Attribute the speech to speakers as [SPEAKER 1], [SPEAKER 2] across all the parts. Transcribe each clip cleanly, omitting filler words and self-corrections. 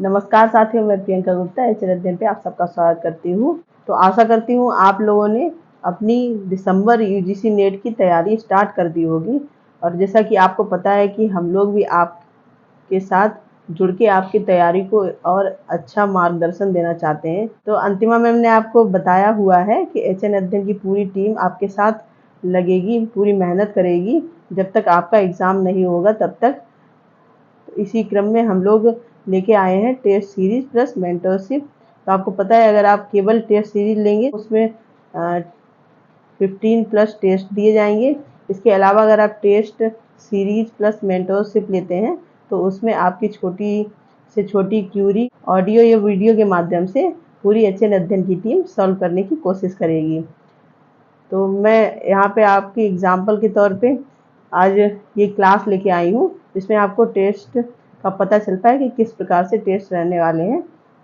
[SPEAKER 1] नमस्कार साथियों, मैं प्रियंका गुप्ता एचएन अध्ययन पे आप सबका स्वागत करती हूँ। तो आशा करती हूँ आप लोगों ने अपनी दिसंबर यूजीसी नेट की तैयारी स्टार्ट कर दी होगी। और जैसा कि आपको पता है कि हम लोग भी आपके साथ जुड़ के आपकी तैयारी को और अच्छा मार्गदर्शन देना चाहते हैं। तो अंतिमा मैम ने आपको बताया हुआ है कि एचएन अध्ययन की पूरी टीम आपके साथ लगेगी, पूरी मेहनत करेगी जब तक आपका एग्ज़ाम नहीं होगा तब तक। इसी क्रम में हम लोग लेके आए हैं टेस्ट सीरीज प्लस मेंटरशिप। तो आपको पता है अगर आप केवल टेस्ट सीरीज लेंगे उसमें 15 प्लस टेस्ट दिए जाएंगे। इसके अलावा अगर आप टेस्ट सीरीज प्लस मेंटरशिप लेते हैं तो उसमें आपकी छोटी से छोटी क्यूरी ऑडियो या वीडियो के माध्यम से पूरी एचएन अध्ययन की टीम सॉल्व करने की कोशिश करेगी। तो मैं यहाँ पे आपकी एग्जाम्पल के तौर पे आज ये क्लास लेके आई हूँ जिसमें आपको टेस्ट का पता चलता है कि किस प्रकार से टेस्ट रहने वाले हैं।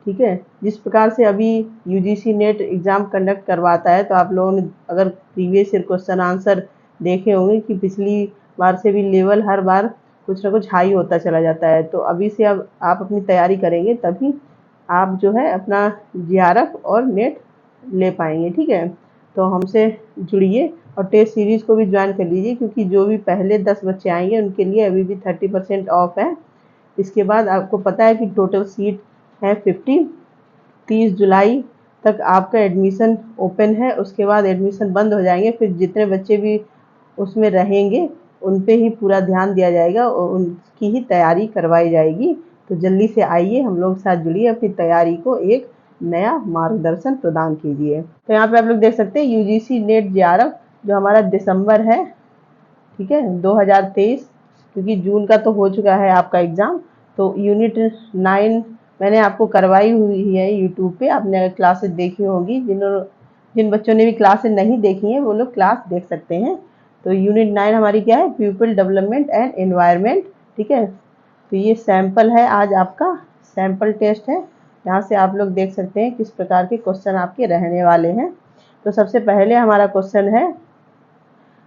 [SPEAKER 1] ठीक है, जिस प्रकार से अभी यूजीसी नेट एग्ज़ाम कंडक्ट करवाता है तो आप लोगों ने अगर प्रीवियस ईयर क्वेश्चन आंसर देखे होंगे कि पिछली बार से भी लेवल हर बार कुछ ना कुछ हाई होता चला जाता है। तो अभी से अब आप अपनी तैयारी करेंगे तभी आप जो है अपना जीआरएफ और नेट ले पाएंगे। ठीक है, तो हमसे जुड़िए और टेस्ट सीरीज़ को भी ज्वाइन कर लीजिए क्योंकि जो भी पहले 10 बच्चे आएंगे उनके लिए अभी भी 30% ऑफ है। इसके बाद आपको पता है कि टोटल सीट है 50। 30 जुलाई तक आपका एडमिशन ओपन है, उसके बाद एडमिशन बंद हो जाएंगे। फिर जितने बच्चे भी उसमें रहेंगे उन पे ही पूरा ध्यान दिया जाएगा और उनकी ही तैयारी करवाई जाएगी। तो जल्दी से आइए, हम लोग साथ जुड़िए, अपनी तैयारी को एक नया मार्गदर्शन प्रदान कीजिए। तो यहाँ पे आप लोग देख सकते हैं यूजीसी नेट जीआरएफ जो हमारा दिसंबर है, ठीक है, 2023, क्योंकि जून का तो हो चुका है आपका एग्ज़ाम। तो यूनिट 9 मैंने आपको करवाई हुई है यूट्यूब पे, आपने क्लासेस देखी होगी। जिन बच्चों ने भी क्लासेस नहीं देखी हैं वो लोग क्लास देख सकते हैं। तो यूनिट 9 हमारी क्या है, पीपल डेवलपमेंट एंड एनवायरनमेंट। ठीक है, तो ये सैंपल है, आज आपका सैंपल टेस्ट है। यहाँ से आप लोग देख सकते हैं किस प्रकार के क्वेश्चन आपके रहने वाले हैं। तो सबसे पहले हमारा क्वेश्चन है,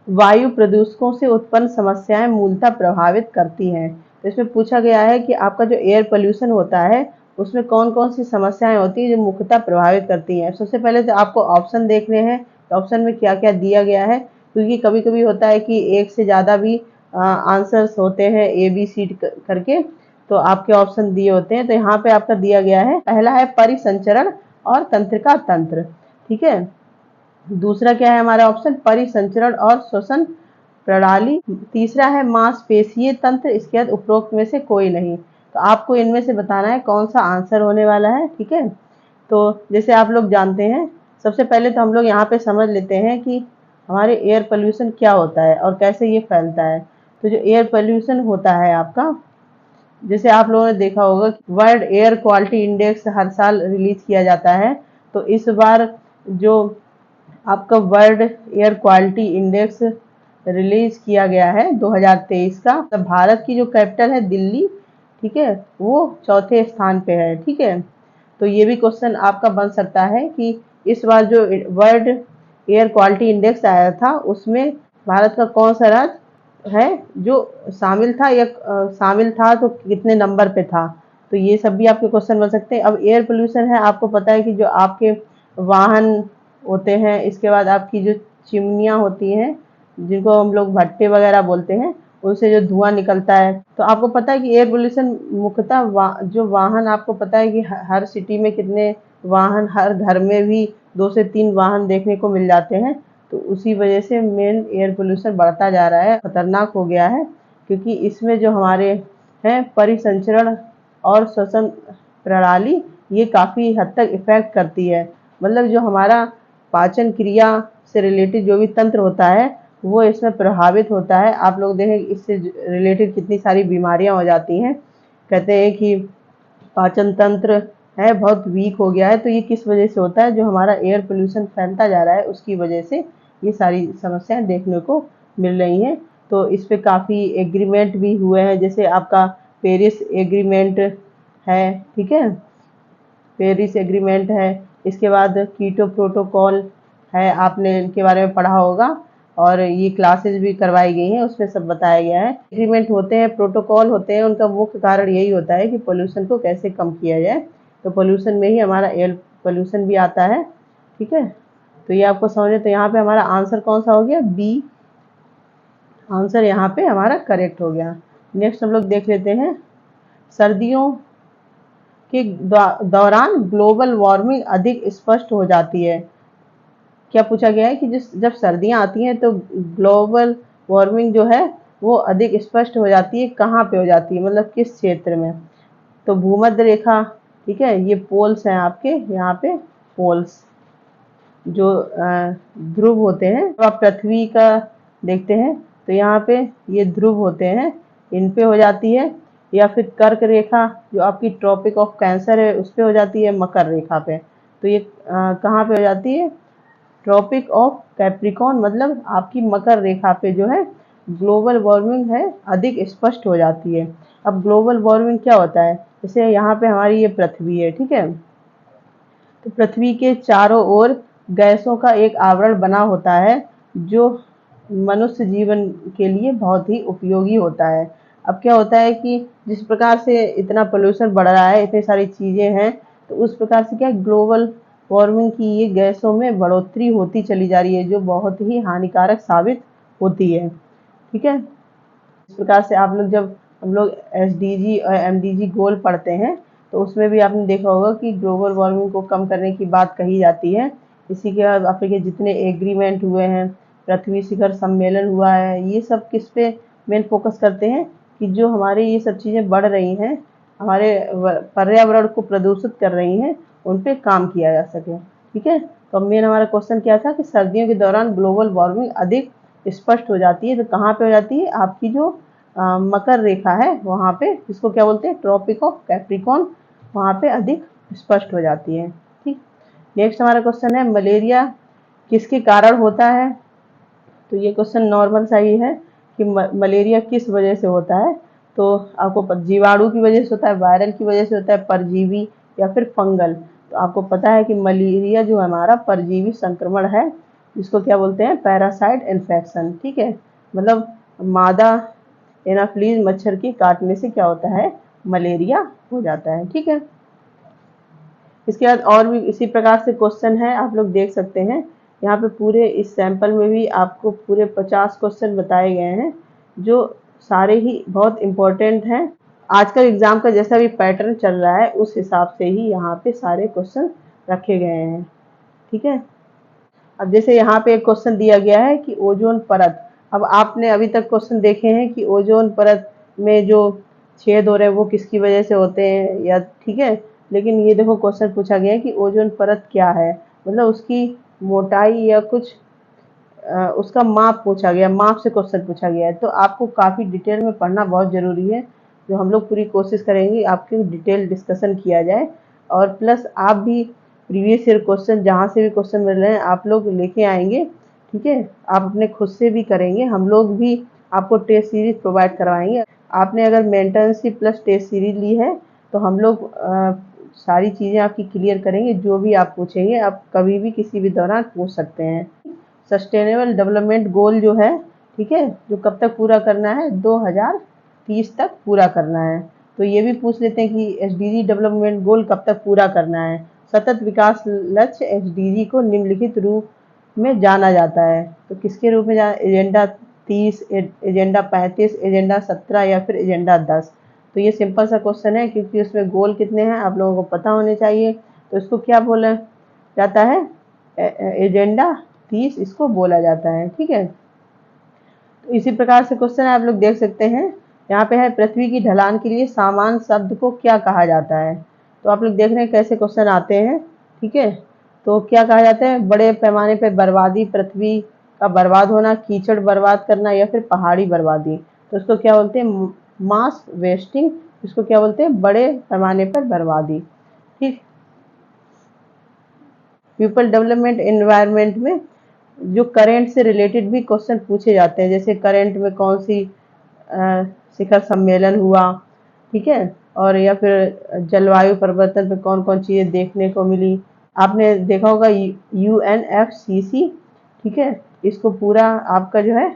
[SPEAKER 1] वायु प्रदूषकों से उत्पन्न समस्याएं मूलतः प्रभावित करती हैं। तो इसमें पूछा गया है कि आपका जो एयर पोल्यूशन होता है उसमें कौन कौन सी समस्याएं होती हैं जो मुख्यतः प्रभावित करती हैं। सबसे पहले तो आपको ऑप्शन देखने हैं, तो ऑप्शन में क्या क्या दिया गया है, क्योंकि कभी कभी होता है कि एक से ज़्यादा भी आंसर्स होते हैं ए बी सी करके, तो आपके ऑप्शन दिए होते हैं। तो यहाँ पे आपका दिया गया है, पहला है परिसंचरण और तंत्रिका तंत्र। ठीक है, दूसरा क्या है हमारा ऑप्शन, परिसंचरण और श्वसन प्रणाली। तीसरा है मांसपेशीय तंत्र। इसके बाद उपरोक्त में से कोई नहीं। तो आपको इनमें से बताना है कौन सा आंसर होने वाला है। ठीक है, तो जैसे आप लोग जानते हैं, सबसे पहले तो हम लोग यहाँ पे समझ लेते हैं कि हमारे एयर पोल्यूशन क्या होता है और कैसे ये फैलता है। तो जो एयर पोल्यूशन होता है आपका, जैसे आप लोगों ने देखा होगा वर्ल्ड एयर क्वालिटी इंडेक्स हर साल रिलीज किया जाता है। तो इस बार जो आपका world air quality index release किया गया है 2023 का, तब भारत की जो कैपिटल है दिल्ली, ठीक है, वो चौथे स्थान पे है। ठीक है, तो ये भी क्वेश्चन आपका बन सकता है कि इस बार जो वर्ल्ड एयर क्वालिटी इंडेक्स आया था उसमें भारत का कौन सा राज्य है जो शामिल था, या शामिल था तो कितने नंबर पे था। तो ये सब भी आपके क्वेश्चन बन सकते हैं। अब एयर पोल्यूशन है, आपको पता है कि जो आपके वाहन होते हैं, इसके बाद आपकी जो चिमनियाँ होती हैं जिनको हम लोग भट्टे वगैरह बोलते हैं, उनसे जो धुआं निकलता है। तो आपको पता है कि एयर पोल्यूशन मुख्यतः जो वाहन, आपको पता है कि हर सिटी में कितने वाहन, हर घर में भी 2 से 3 वाहन देखने को मिल जाते हैं। तो उसी वजह से मेन एयर पोल्यूशन बढ़ता जा रहा है, खतरनाक हो गया है, क्योंकि इसमें जो हमारे हैं परिसंचरण और श्वसन प्रणाली, ये काफ़ी हद तक इफेक्ट करती है। मतलब जो हमारा पाचन क्रिया से रिलेटेड जो भी तंत्र होता है वो इसमें प्रभावित होता है। आप लोग देखें इससे रिलेटेड कितनी सारी बीमारियां हो जाती हैं। कहते हैं कि पाचन तंत्र है बहुत वीक हो गया है। तो ये किस वजह से होता है, जो हमारा एयर पोल्यूशन फैलता जा रहा है उसकी वजह से ये सारी समस्याएं देखने को मिल रही हैं। तो इस पे काफ़ी एग्रीमेंट भी हुए हैं, जैसे आपका पेरिस एग्रीमेंट है। ठीक है, पेरिस एग्रीमेंट है, इसके बाद कीटो प्रोटोकॉल है, आपने इनके बारे में पढ़ा होगा। और ये क्लासेस भी करवाई गई हैं, उसमें सब बताया गया है। एग्रीमेंट होते हैं, प्रोटोकॉल होते हैं, उनका मुख्य कारण यही होता है कि पोल्यूशन को कैसे कम किया जाए। तो पोल्यूशन में ही हमारा एयर पोल्यूशन भी आता है। ठीक है, तो ये आपको समझे। तो यहाँ पे हमारा आंसर कौन सा हो गया? बी आंसर यहाँ पे हमारा करेक्ट हो गया। नेक्स्ट हम लोग देख लेते हैं, सर्दियों के दौरान ग्लोबल वार्मिंग अधिक स्पष्ट हो जाती है। क्या पूछा गया है कि जब सर्दियां आती हैं तो ग्लोबल वार्मिंग जो है वो अधिक स्पष्ट हो जाती है। कहाँ पे हो जाती है, मतलब किस क्षेत्र में? तो भूमध्य रेखा, ठीक है, ये पोल्स हैं आपके, यहाँ पे पोल्स जो ध्रुव होते हैं। तो आप पृथ्वी का देखते हैं तो यहाँ पे ये ध्रुव होते हैं, इन पे हो जाती है। या फिर कर्क रेखा जो आपकी ट्रॉपिक ऑफ कैंसर है उस पे हो जाती है, मकर रेखा पे। तो ये कहाँ पे हो जाती है? ट्रॉपिक ऑफ कैप्रिकॉन, मतलब आपकी मकर रेखा पे जो है ग्लोबल वार्मिंग है अधिक स्पष्ट हो जाती है। अब ग्लोबल वार्मिंग क्या होता है? जैसे यहाँ पे हमारी ये पृथ्वी है, ठीक है, तो पृथ्वी के चारों ओर गैसों का एक आवरण बना होता है जो मनुष्य जीवन के लिए बहुत ही उपयोगी होता है। अब क्या होता है कि जिस प्रकार से इतना पोल्यूशन बढ़ रहा है, इतनी सारी चीजें हैं, तो उस प्रकार से क्या ग्लोबल वार्मिंग की ये गैसों में बढ़ोतरी होती चली जा रही है, जो बहुत ही हानिकारक साबित होती है। ठीक है, इस प्रकार से आप लोग जब हम लोग एसडीजी और एमडीजी गोल पढ़ते हैं तो उसमें भी आपने देखा होगा कि ग्लोबल वार्मिंग को कम करने की बात कही जाती है। इसी के बाद आपके जितने एग्रीमेंट हुए हैं, पृथ्वी शिखर सम्मेलन हुआ है, ये सब किस पे मेन फोकस करते हैं कि जो हमारी ये सब चीज़ें बढ़ रही हैं, हमारे पर्यावरण को प्रदूषित कर रही हैं, उन पे काम किया जा सके। ठीक है, तो मेन हमारा क्वेश्चन क्या था कि सर्दियों के दौरान ग्लोबल वार्मिंग अधिक स्पष्ट हो जाती है। तो कहाँ पे हो जाती है? आपकी जो मकर रेखा है वहाँ पे, जिसको क्या बोलते हैं? ट्रॉपिक ऑफ कैप्रिकॉन, वहाँ पे अधिक स्पष्ट हो जाती है। ठीक, नेक्स्ट हमारा क्वेश्चन है, मलेरिया किसके कारण होता है? तो ये क्वेश्चन नॉर्मल सा ही है कि मलेरिया किस वजह से होता है। तो आपको जीवाणु की वजह से होता है, वायरल की वजह से होता है, परजीवी या फिर फंगल। तो आपको पता है कि मलेरिया जो हमारा परजीवी संक्रमण है, जिसको क्या बोलते हैं? Parasite infection. ठीक है, मतलब मादा एनाफ्लीज मच्छर के काटने से क्या होता है? मलेरिया हो जाता है। ठीक है, इसके बाद और भी इसी प्रकार से क्वेश्चन है, आप लोग देख सकते हैं। यहाँ पे पूरे इस सैंपल में भी आपको पूरे 50 क्वेश्चन बताए गए हैं, जो सारे ही बहुत इम्पोर्टेंट हैं। आजकल एग्जाम का जैसा भी पैटर्न चल रहा है उस हिसाब से ही यहाँ पे सारे क्वेश्चन रखे गए हैं। ठीक है, अब जैसे यहाँ पे एक क्वेश्चन दिया गया है कि ओजोन परत। अब आपने अभी तक क्वेश्चन देखे हैं कि ओजोन परत में जो छेद हो रहे हैं वो किसकी वजह से होते हैं, या ठीक है, लेकिन ये देखो क्वेश्चन पूछा गया है कि ओजोन परत क्या है, मतलब उसकी मोटाई या कुछ उसका माप पूछा गया, माप से क्वेश्चन पूछा गया है। तो आपको काफ़ी डिटेल में पढ़ना बहुत ज़रूरी है, जो हम लोग पूरी कोशिश करेंगे आपके डिटेल डिस्कशन किया जाए। और प्लस आप भी प्रीवियस ईयर क्वेश्चन जहाँ से भी क्वेश्चन मिल रहे हैं आप लोग लेके आएंगे। ठीक है, आप अपने खुद से भी करेंगे, हम लोग भी आपको टेस्ट सीरीज प्रोवाइड करवाएंगे। आपने अगर मेंटरशिप प्लस टेस्ट सीरीज ली है तो हम लोग सारी चीज़ें आपकी क्लियर करेंगे। जो भी आप पूछेंगे आप कभी भी किसी भी दौरान पूछ सकते हैं। सस्टेनेबल डेवलपमेंट गोल जो है, ठीक है, जो कब तक पूरा करना है? 2030 तक पूरा करना है। तो ये भी पूछ लेते हैं कि एसडीजी डेवलपमेंट गोल कब तक पूरा करना है। सतत विकास लक्ष्य एसडीजी को निम्नलिखित रूप में जाना जाता है। तो किसके रूप में जाना? एजेंडा 30, एजेंडा 35, एजेंडा 17 या फिर एजेंडा 10। तो ये सिंपल सा क्वेश्चन है क्योंकि उसमें गोल कितने हैं आप लोगों को पता होने चाहिए। तो इसको क्या बोला जाता है? एजेंडा 30 इसको बोला जाता है। ठीक है, तो इसी प्रकार से क्वेश्चन आप लोग देख सकते हैं। यहाँ पे है, पृथ्वी की ढलान के लिए सामान्य शब्द को क्या कहा जाता है? तो आप लोग देख रहे हैं कैसे क्वेश्चन आते हैं। ठीक है, तो क्या कहा जाता है? बड़े पैमाने पर बर्बादी, पृथ्वी का बर्बाद होना, कीचड़ बर्बाद करना या फिर पहाड़ी बर्बादी। तो इसको क्या बोलते हैं? Mass wasting. इसको क्या बोलते हैं? बड़े पैमाने पर बर्बादी। ठीक, पीपल डेवलपमेंट एनवायरनमेंट में जो करंट से रिलेटेड भी क्वेश्चन पूछे जाते हैं, जैसे करंट में कौन सी शिखर सम्मेलन हुआ, ठीक है, और या फिर जलवायु परिवर्तन पे कौन कौन चीज़ें देखने को मिली। आपने देखा होगा यूएनएफसीसी, ठीक है, इसको पूरा आपका जो है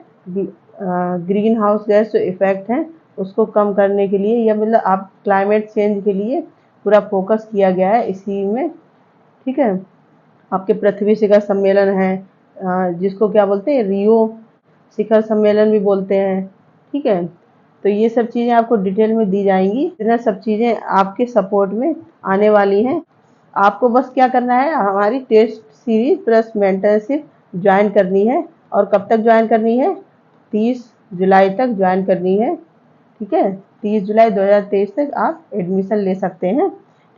[SPEAKER 1] ग्रीन हाउस गैस जो इफ़ेक्ट है उसको कम करने के लिए, या मतलब आप क्लाइमेट चेंज के लिए पूरा फोकस किया गया है इसी में। ठीक है, आपके पृथ्वी शिखर सम्मेलन है, जिसको क्या बोलते हैं, रियो शिखर सम्मेलन भी बोलते हैं। ठीक है, तो ये सब चीज़ें आपको डिटेल में दी जाएंगी। इतना सब चीज़ें आपके सपोर्ट में आने वाली हैं। आपको बस क्या करना है, हमारी test series plus mentorship join करनी है। और कब तक ज्वाइन करनी है, 30 जुलाई तक ज्वाइन करनी है। ठीक है, 30 जुलाई 2023 तक आप एडमिशन ले सकते हैं।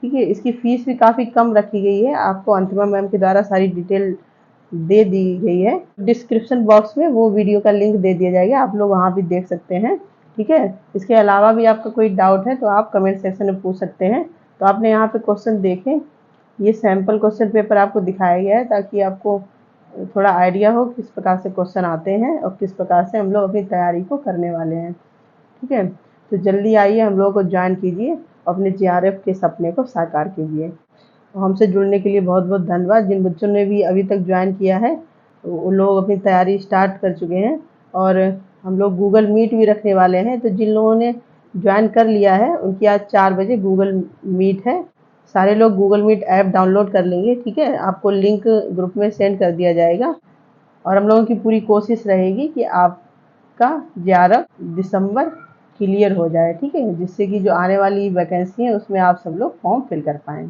[SPEAKER 1] ठीक है, इसकी फ़ीस भी काफ़ी कम रखी गई है, आपको अंतिमा मैम के द्वारा सारी डिटेल दे दी गई है। डिस्क्रिप्शन बॉक्स में वो वीडियो का लिंक दे दिया जाएगा, आप लोग वहाँ भी देख सकते हैं। ठीक है, इसके अलावा भी आपका कोई डाउट है तो आप कमेंट सेक्शन में पूछ सकते हैं। तो आपने यहाँ पे क्वेश्चन देखें, ये सैम्पल क्वेश्चन पेपर आपको दिखाया गया है ताकि आपको थोड़ा आइडिया हो किस प्रकार से क्वेश्चन आते हैं और किस प्रकार से हम लोग अपनी तैयारी को करने वाले हैं। ठीक है, तो जल्दी आइए, हम लोगों को ज्वाइन कीजिए, अपने जेआरएफ के सपने को साकार कीजिए। हमसे जुड़ने के लिए बहुत बहुत धन्यवाद। जिन बच्चों ने भी अभी तक ज्वाइन किया है वो लोग अपनी तैयारी स्टार्ट कर चुके हैं, और हम लोग गूगल मीट भी रखने वाले हैं। तो जिन लोगों ने ज्वाइन कर लिया है उनकी आज 4 बजे गूगल मीट है, सारे लोग गूगल मीट ऐप डाउनलोड कर लेंगे। ठीक है, आपको लिंक ग्रुप में सेंड कर दिया जाएगा, और हम लोगों की पूरी कोशिश रहेगी कि आपका जेआरएफ दिसंबर क्लियर हो जाए। ठीक है, जिससे कि जो आने वाली वैकेंसी है उसमें आप सब लोग फॉर्म फिल कर पाएँ।